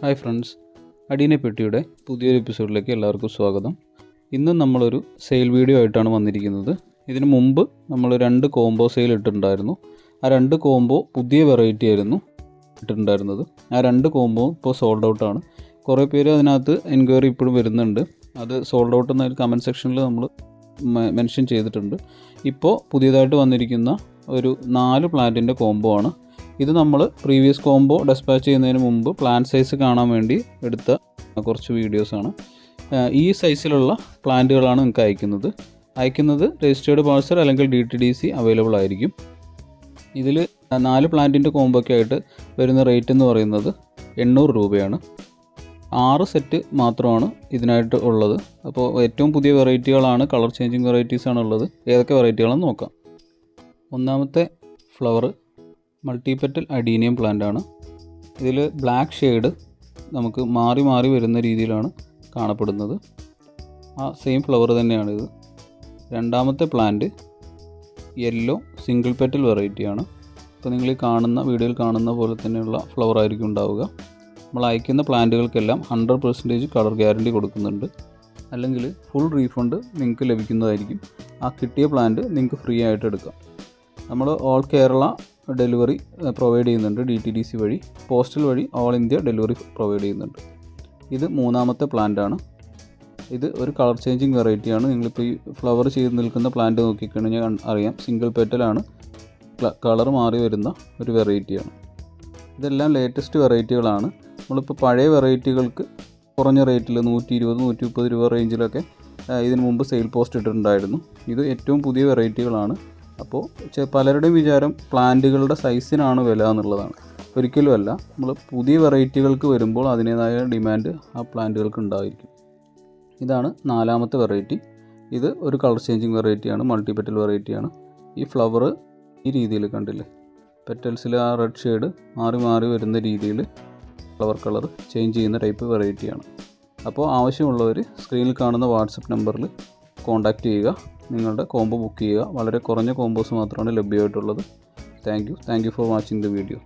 Hi friends, അടീനെ പെട്ടിയുടെ പുതിയൊരു എപ്പിസോഡിലേക്ക് എല്ലാവർക്കും സ്വാഗതം. ഇന്ന് നമ്മളൊരു സെയിൽ വീഡിയോ ആയിട്ടാണ് വന്നിരിക്കുന്നത്. ഇതിനു മുമ്പ് നമ്മൾ 2 കോംബോ സെയിൽ ഇട്ടിട്ടുണ്ടായിരുന്നു. ആ 2 കോംബോ പുതിയ വെറൈറ്റി ആയിരുന്നു ഇട്ടിട്ടുണ്ടായിരുന്നത്. ആ 2 കോംബോ ഇപ്പോൾ സോൾഡ് ഔട്ടാണ്. കുറേ പേര് അതിനകത്ത് എൻക്വയറി ഇപ്പോഴും വരുന്നുണ്ട്. അത് സോൾഡ് ഔട്ട് എന്നൊരു കമൻറ്റ് സെക്ഷനിൽ നമ്മൾ മെൻഷൻ ചെയ്തിട്ടുണ്ട്. ഇപ്പോൾ പുതിയതായിട്ട് വന്നിരിക്കുന്ന ഒരു 4 പ്ലാന്റിൻ്റെ കോംബോ ആണ്. ഇത് നമ്മൾ പ്രീവിയസ് കോംബോ ഡെസ്പാച്ച് ചെയ്യുന്നതിന് മുമ്പ് പ്ലാന്റ് സൈസ് കാണാൻ വേണ്ടി എടുത്ത കുറച്ച് വീഡിയോസാണ്. ഈ സൈസിലുള്ള പ്ലാന്റുകളാണ് നിങ്ങൾക്ക് അയക്കുന്നത് രജിസ്റ്റേർഡ് പാഴ്സൽ അല്ലെങ്കിൽ DTDC അവൈലബിൾ ആയിരിക്കും. ഇതിൽ 4 പ്ലാന്റിൻ്റെ കോംബോയ്ക്ക് ആയിട്ട് വരുന്ന റേറ്റ് എന്ന് പറയുന്നത് 800 രൂപയാണ്. 6 സെറ്റ് മാത്രമാണ് ഇതിനായിട്ട് ഉള്ളത്. അപ്പോൾ ഏറ്റവും പുതിയ വെറൈറ്റികളാണ്, കളർ ചേഞ്ചിങ് വെറൈറ്റീസാണ് ഉള്ളത്. ഏതൊക്കെ വെറൈറ്റികളാണെന്ന് നോക്കാം. ഒന്നാമത്തെ ഫ്ലവർ മൾട്ടിപെറ്റൽ അഡീനിയം പ്ലാന്റ് ആണ്. ഇതിൽ ബ്ലാക്ക് ഷെയ്ഡ് നമുക്ക് മാറി മാറി വരുന്ന രീതിയിലാണ് കാണപ്പെടുന്നത്. ആ സെയിം ഫ്ലവർ തന്നെയാണിത്. രണ്ടാമത്തെ പ്ലാന്റ് യെല്ലോ സിംഗിൾ പെറ്റൽ വെറൈറ്റിയാണ്. ഇപ്പോൾ നിങ്ങൾ ഈ വീഡിയോയിൽ കാണുന്ന പോലെ തന്നെയുള്ള ഫ്ലവർ ആയിരിക്കും ഉണ്ടാവുക. നമ്മൾ അയക്കുന്ന പ്ലാന്റുകൾക്കെല്ലാം 100% കളർ ഗ്യാരണ്ടി കൊടുക്കുന്നുണ്ട്. അല്ലെങ്കിൽ ഫുൾ റീഫണ്ട് നിങ്ങൾക്ക് ലഭിക്കുന്നതായിരിക്കും. ആ കിട്ടിയ പ്ലാന്റ് നിങ്ങൾക്ക് ഫ്രീ ആയിട്ട് എടുക്കാം. നമ്മൾ ഓൾ കേരള ഡെലിവറി പ്രൊവൈഡ് ചെയ്യുന്നുണ്ട്. DTDC വഴി, പോസ്റ്റൽ വഴി ഓൾ ഇന്ത്യ ഡെലിവറി പ്രൊവൈഡ് ചെയ്യുന്നുണ്ട്. ഇത് മൂന്നാമത്തെ പ്ലാന്റാണ്. ഇത് ഒരു കളർ ചേഞ്ചിങ് വെറൈറ്റിയാണ്. നിങ്ങളിപ്പോൾ ഈ ഫ്ലവർ ചെയ്ത് നിൽക്കുന്ന പ്ലാന്റ് നോക്കിക്കഴിഞ്ഞാൽ അറിയാം, സിംഗിൾ പെറ്റലാണ്, കളർ മാറി വരുന്ന ഒരു വെറൈറ്റിയാണ്. ഇതെല്ലാം ലേറ്റസ്റ്റ് വെറൈറ്റികളാണ്. നമ്മളിപ്പോൾ പഴയ വെറൈറ്റികൾക്ക് കുറഞ്ഞ റേറ്റിൽ 120-130 രൂപ റേഞ്ചിലൊക്കെ ഇതിനു മുമ്പ് സെയിൽ പോസ്റ്റ് ഇട്ടിട്ടുണ്ടായിരുന്നു. ഇത് ഏറ്റവും പുതിയ വെറൈറ്റികളാണ്. അപ്പോൾ പലരുടെയും വിചാരം പ്ലാന്റുകളുടെ സൈസിനാണ് വില എന്നുള്ളതാണ്. ഒരിക്കലുമല്ല. നമ്മൾ പുതിയ വെറൈറ്റികൾക്ക് വരുമ്പോൾ അതിൻ്റേതായ ഡിമാൻഡ് ആ പ്ലാന്റുകൾക്ക് ഉണ്ടായിരിക്കും. ഇതാണ് 4ാമത്തെ വെറൈറ്റി. ഇത് ഒരു കളർ ചേഞ്ചിങ് വെറൈറ്റിയാണ്, മൾട്ടിപെറ്റൽ വെറൈറ്റിയാണ്. ഈ ഫ്ലവർ ഈ രീതിയിൽ കണ്ടില്ലേ, പെറ്റൽസിൽ ആ റെഡ് ഷെയ്ഡ് മാറി മാറി വരുന്ന രീതിയിൽ ഫ്ലവർ കളർ ചേഞ്ച് ചെയ്യുന്ന ടൈപ്പ് വെറൈറ്റിയാണ്. അപ്പോൾ ആവശ്യമുള്ളവർ സ്ക്രീനിൽ കാണുന്ന വാട്സപ്പ് നമ്പറിൽ കോൺടാക്റ്റ് ചെയ്യുക. നിങ്ങളുടെ കോംബോ ബുക്ക് ചെയ്യുക. വളരെ കുറഞ്ഞ കോംബോസ് മാത്രമാണ് ലഭ്യമായിട്ടുള്ളത്. Thank you for watching the video.